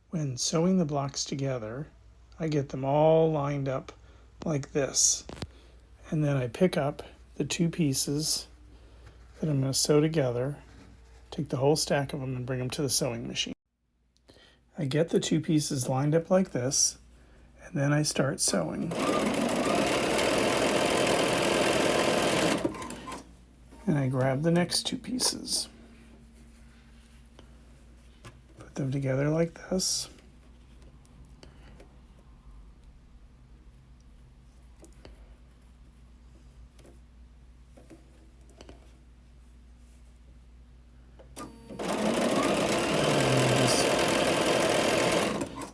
When sewing the blocks together, I get them all lined up like this. And then I pick up the two pieces that I'm going to sew together, take the whole stack of them and bring them to the sewing machine. I get the two pieces lined up like this, and then I start sewing. And I grab the next two pieces, put them together like this.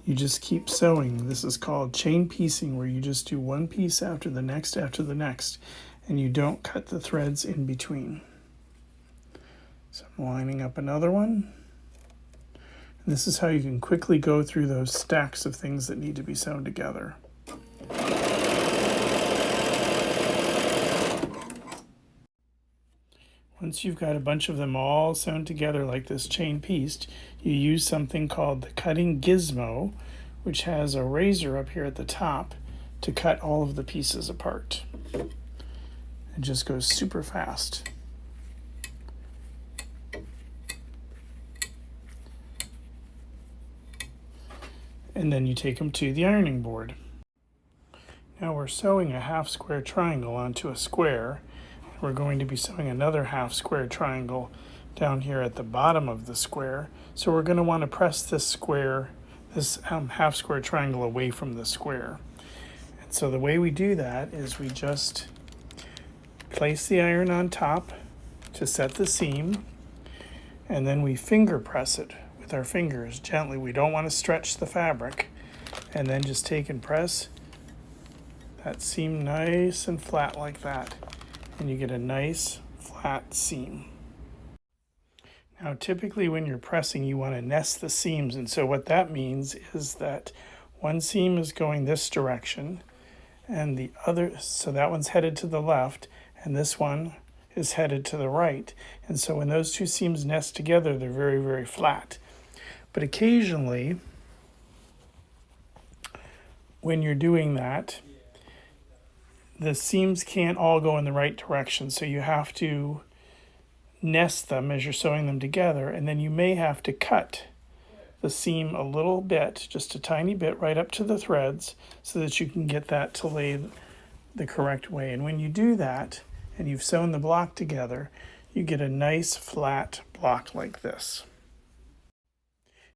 You just keep sewing. This is called chain piecing, where you just do one piece after the next, and you don't cut the threads in between. So I'm lining up another one. And this is how you can quickly go through those stacks of things that need to be sewn together. Once you've got a bunch of them all sewn together like this chain pieced, you use something called the Cutting Gizmo, which has a razor up here at the top to cut all of the pieces apart. It just goes super fast. And then you take them to the ironing board. Now we're sewing a half square triangle onto a square. We're going to be sewing another half square triangle down here at the bottom of the square. So we're going to want to press this square, this half square triangle away from the square. And so the way we do that is we just place the iron on top to set the seam, and then we finger press it with our fingers gently. We don't want to stretch the fabric. And then just take and press that seam nice and flat like that. And you get a nice flat seam. Now typically when you're pressing, you want to nest the seams, and so what that means is that one seam is going this direction and the other, so that one's headed to the left and this one is headed to the right. And so when those two seams nest together, they're very, very flat. But occasionally when you're doing that, the seams can't all go in the right direction, so you have to nest them as you're sewing them together, and then you may have to cut the seam a little bit, just a tiny bit, right up to the threads so that you can get that to lay the correct way. And when you do that and you've sewn the block together, you get a nice flat block like this.